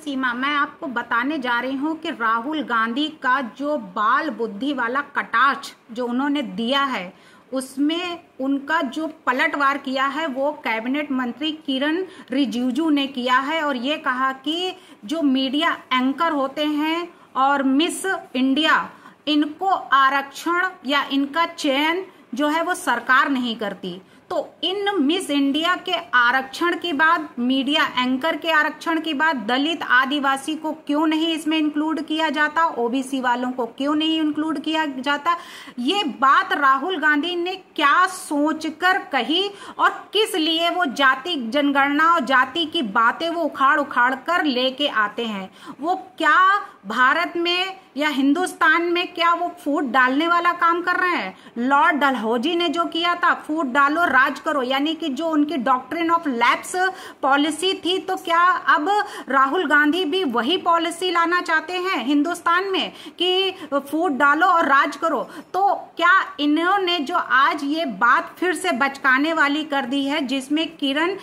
सीमा, मैं आपको बताने जा रही हूँ कि राहुल गांधी का जो बाल बुद्धि वाला कटाक्ष जो उन्होंने दिया है, उसमें उनका जो पलटवार किया है वो कैबिनेट मंत्री किरण रिजिजू ने किया है और ये कहा कि जो मीडिया एंकर होते हैं और मिस इंडिया, इनको आरक्षण या इनका चयन जो है वो सरकार नहीं करती। तो इन मिस इंडिया के आरक्षण के बाद, मीडिया एंकर के आरक्षण के बाद दलित आदिवासी को क्यों नहीं इसमें इंक्लूड किया जाता, ओबीसी वालों को क्यों नहीं इंक्लूड किया जाता? ये बात राहुल गांधी ने क्या सोचकर कही और किस लिए वो जाति जनगणना और जाति की बातें वो उखाड़ उखाड़ कर लेके आते हैं? वो क्या भारत में या हिंदुस्तान में क्या वो फूट डालने वाला काम कर रहे हैं? लॉर्ड डलहौजी ने जो किया था, फूट डालो राज करो, यानी कि जो उनकी डॉक्ट्रिन ऑफ लैप्स पॉलिसी थी, तो क्या अब राहुल गांधी भी वही पॉलिसी लाना चाहते हैं हिंदुस्तान में कि फूट डालो और राज करो? तो क्या इन्होंने जो आज ये बात फिर से बचकाने वाली कर दी है, जिसमें किरण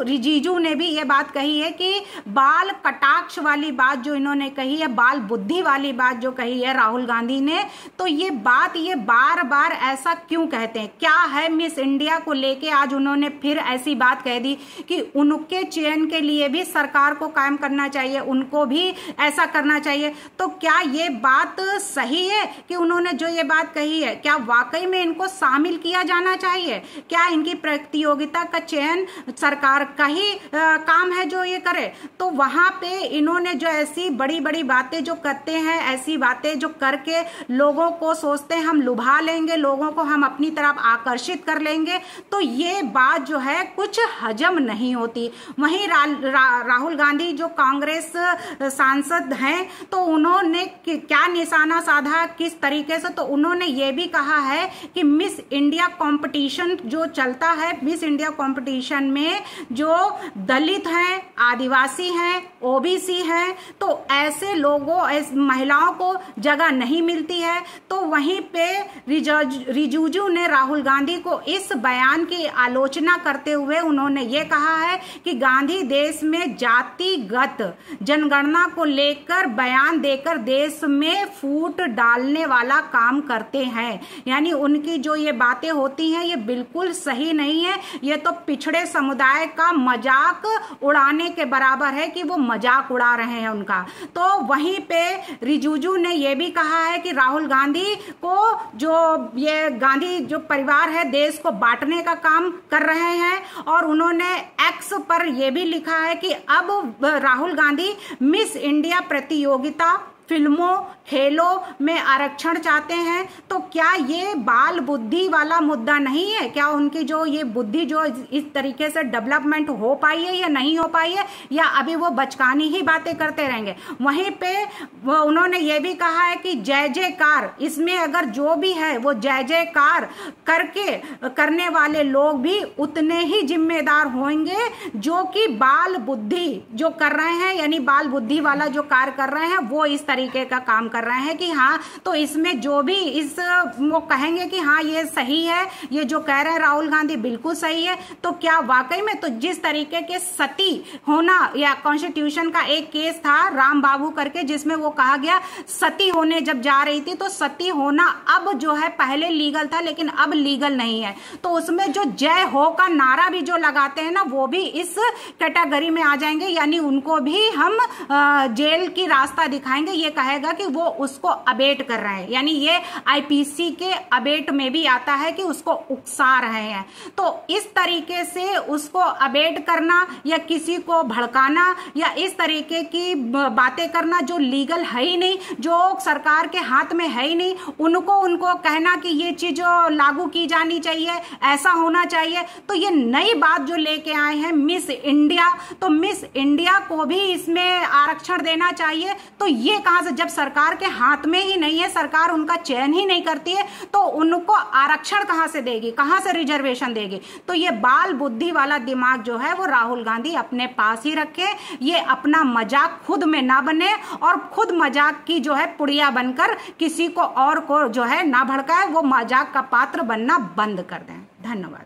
रिजिजू ने भी ये बात कही है कि बाल कटाक्ष वाली बात जो इन्होंने कही है, बाल बुद्धि वाली बात जो कही है राहुल गांधी ने, तो ये बात ये बार बार ऐसा क्यों कहते हैं? क्या है मिस इंडिया को लेके आज उन्होंने फिर ऐसी बात कह दी कि उनके चयन के लिए भी सरकार को कायम करना चाहिए, उनको भी ऐसा करना चाहिए? तो क्या ये बात सही है कि उन्होंने जो ये बात कही है, क्या वाकई में इनको शामिल किया जाना चाहिए? क्या इनकी प्रतियोगिता का चयन सरकार का ही काम है जो ये करे? तो वहां पे इन्होंने जो ऐसी बड़ी बड़ी बातें जो करते हैं, ऐसी बातें जो करके लोगों को सोचते हैं हम लुभा लेंगे, लोगों को हम अपनी तरफ आकर्षित कर लेंगे, तो ये बात जो है कुछ हजम नहीं होती। वहीं राहुल गांधी जो कांग्रेस सांसद हैं, तो उन्होंने क्या निशाना साधा, किस तरीके से? तो उन्होंने ये भी कहा है कि मिस इंडिया कंपटीशन जो चलता है, मिस इंडिया कंपटीशन में जो दलित हैं, आदिवासी हैं, ओबीसी हैं, तो ऐसे लोगों, महिलाओं को जगह नहीं मिलती है। तो वहीं पे रिजिजू ने राहुल गांधी को इस बयान की आलोचना करते हुए उन्होंने ये कहा है कि गांधी देश में जातिगत जनगणना को लेकर बयान देकर देश में फूट डालने वाला काम करते हैं। यानी उनकी जो ये बातें होती हैं ये बिल्कुल सही नहीं है, ये तो पिछड़े समुदाय का मजाक उड़ाने के बराबर है कि वो मजाक उड़ा रहे हैं उनका। तो वहीं पे रिजिजू ने यह भी कहा है कि राहुल गांधी को जो ये गांधी जो परिवार है देश को बांटने का काम कर रहे हैं, और उन्होंने एक्स पर यह भी लिखा है कि अब राहुल गांधी मिस इंडिया प्रतियोगिता, फिल्मों, खेलों में आरक्षण चाहते हैं। तो क्या ये बाल बुद्धि वाला मुद्दा नहीं है? क्या उनकी जो ये बुद्धि जो इस तरीके से डेवलपमेंट हो पाई है या नहीं हो पाई है, या अभी वो बचकानी ही बातें करते रहेंगे? वहीं पे उन्होंने ये भी कहा है कि जय जयकार, इसमें अगर जो भी है वो जय जयकार करने वाले लोग भी उतने ही जिम्मेदार होंगे जो कि बाल बुद्धि जो कर रहे हैं, यानी बाल बुद्धि वाला जो कार्य कर रहे हैं, वो इस तरीके का काम कर रहे हैं कि हाँ, तो इसमें जो भी वो कहेंगे कि हाँ ये सही है, ये जो कह रहे हैं राहुल गांधी बिल्कुल सही है। तो क्या वाकई में, तो जिस तरीके के सती होना, या कॉन्स्टिट्यूशन का एक केस था राम बाबू करके, जिसमें वो कहा गया सती होने जब जा रही थी, तो सती होना अब जो है पहले लीगल था लेकिन अब लीगल नहीं है, तो उसमें जो जय हो का नारा भी जो लगाते हैं ना, वो भी इस कैटेगरी में आ जाएंगे, यानी उनको भी हम जेल की रास्ता दिखाएंगे। ये कहेगा कि वो उसको अबेट कर रहे हैं, यानी ये आईपीसी के अबेट में भी आता है कि उसको उकसा रहे हैं। तो इस तरीके से उसको अबेट करना या किसी को भड़काना या इस तरीके की बातें करना जो लीगल है ही नहीं, जो सरकार के हाथ में है ही नहीं, उनको कहना कि ये चीज लागू की जानी चाहिए, ऐसा होना चाहिए। तो ये नई बात जो लेके आए हैं मिस इंडिया, तो मिस इंडिया को भी इसमें आरक्षण देना चाहिए। तो ये कहां से, जब सरकार के हाथ में ही नहीं है, सरकार उनका चयन ही नहीं करती है, तो उनको आरक्षण कहां से देगी, कहां से रिजर्वेशन देगी? तो ये बाल बुद्धि वाला दिमाग जो है वो राहुल गांधी अपने पास ही रखे, ये अपना मजाक खुद में ना बने और खुद मजाक की जो है पुड़िया बनकर किसी को और को जो है ना भड़काए, वो मजाक का पात्र बनना बंद कर दें। धन्यवाद।